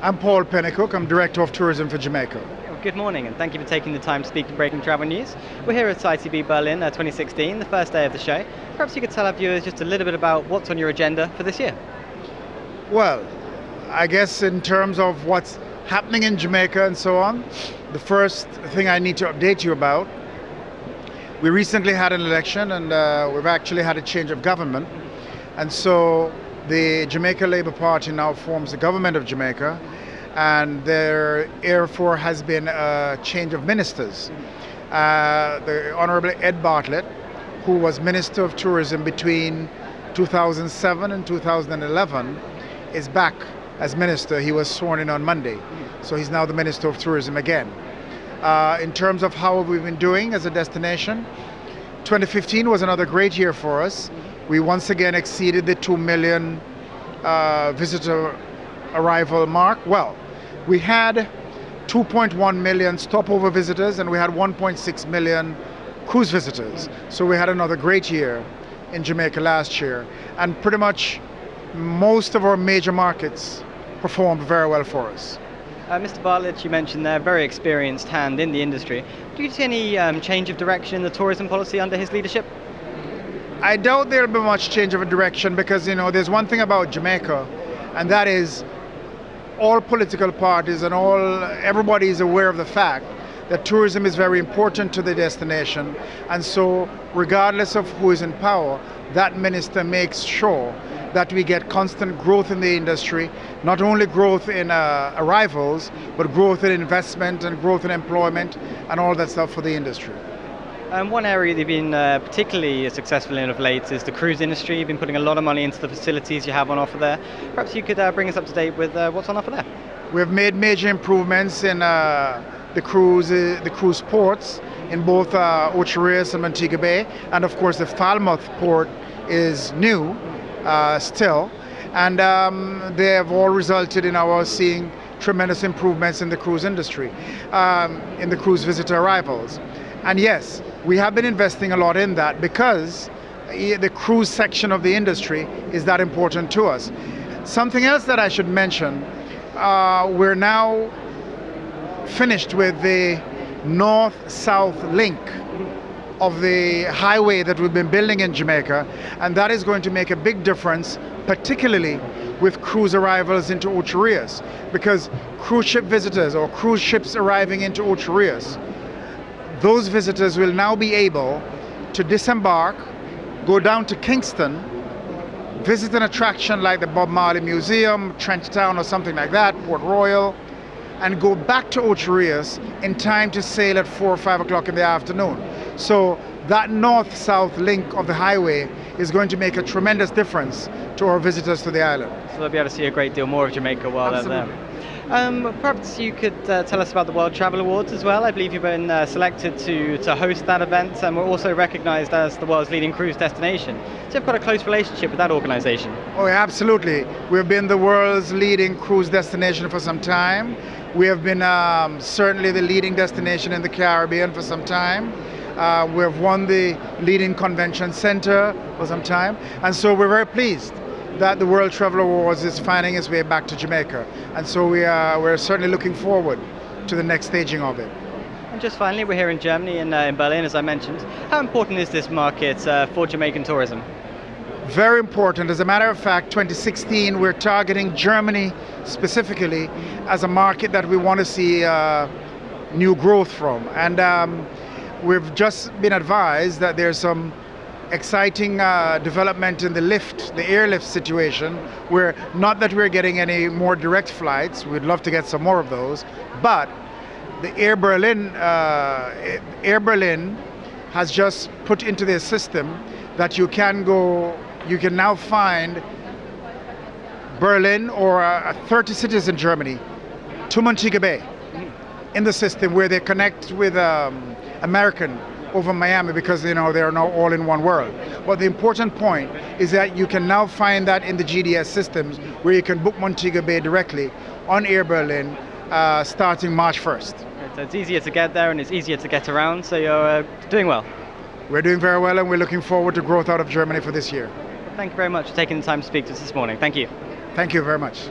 I'm Paul Pennicook. I'm Director of Tourism for Jamaica. Well, good morning, and thank you for taking the time to speak to Breaking Travel News. We're here at ITB Berlin 2016, the first day of the show. Perhaps you could tell our viewers just a little bit about what's on your agenda for this year. Well, I guess in terms of what's happening in Jamaica and so on, the first thing I need to update you about, we recently had an election and we've actually had a change of government. And so the Jamaica Labour Party now forms the government of Jamaica, and there therefore has been a change of ministers. The Honourable Ed Bartlett, who was Minister of Tourism between 2007 and 2011, is back as Minister. He was sworn in on Monday, so he's now the Minister of Tourism again. In terms of how we've been doing as a destination, 2015 was another great year for us. We once again exceeded the 2 million visitor arrival mark. Well, we had 2.1 million stopover visitors and we had 1.6 million cruise visitors. So we had another great year in Jamaica last year, and pretty much most of our major markets performed very well for us. Mr. Bartlett, you mentioned there, very experienced hand in the industry. Do you see any change of direction in the tourism policy under his leadership? I doubt there'll be much change of a direction because, there's one thing about Jamaica, and that is all political parties and everybody is aware of the fact that tourism is very important to the destination. And so regardless of who is in power, that minister makes sure that we get constant growth in the industry, not only growth in arrivals, but growth in investment and growth in employment and all that stuff for the industry. One area you've been particularly successful in of late is the cruise industry. You've been putting a lot of money into the facilities you have on offer there. Perhaps you could bring us up to date with what's on offer there. We've made major improvements in the cruise ports in both Ocho Rios and Montego Bay, and of course the Falmouth port is new still, and they have all resulted in our seeing tremendous improvements in the cruise industry, in the cruise visitor arrivals. And yes, we have been investing a lot in that because the cruise section of the industry is that important to us. Something else that I should mention, we're now finished with the north-south link of the highway that we've been building in Jamaica, and that is going to make a big difference, particularly with cruise arrivals into Ocho Rios, because cruise ship visitors or cruise ships arriving into Ocho Rios, those visitors will now be able to disembark, go down to Kingston, visit an attraction like the Bob Marley Museum, Trenchtown or something like that, Port Royal, and go back to Ocho Rios in time to sail at 4 or 5 o'clock in the afternoon. So that north-south link of the highway is going to make a tremendous difference to our visitors to the island. So they'll be able to see a great deal more of Jamaica while they're there. Perhaps you could tell us about the World Travel Awards as well. I believe you've been selected to host that event, and we're also recognised as the world's leading cruise destination. So you've got a close relationship with that organisation. Oh, absolutely. We've been the world's leading cruise destination for some time. We have been certainly the leading destination in the Caribbean for some time. We have won the leading convention centre for some time, and so we're very pleased that the World Travel Awards is finding its way back to Jamaica, and so we're certainly looking forward to the next staging of it. And just finally, we're here in Germany, in Berlin, as I mentioned. How important is this market for Jamaican tourism? Very important. As a matter of fact, 2016 we're targeting Germany specifically as a market that we want to see new growth from, and we've just been advised that there's some exciting development in the airlift situation, where not that we're getting any more direct flights, we'd love to get some more of those, but the Air Berlin has just put into their system that you can now find Berlin or 30 cities in Germany to Montego Bay in the system, where they connect with American over Miami, because they are now all in one world. But the important point is that you can now find that in the GDS systems, where you can book Montego Bay directly on Air Berlin starting March 1st. So it's easier to get there and it's easier to get around, so you're doing well. We're doing very well, and we're looking forward to growth out of Germany for this year. Thank you very much for taking the time to speak to us this morning. Thank you. Thank you very much.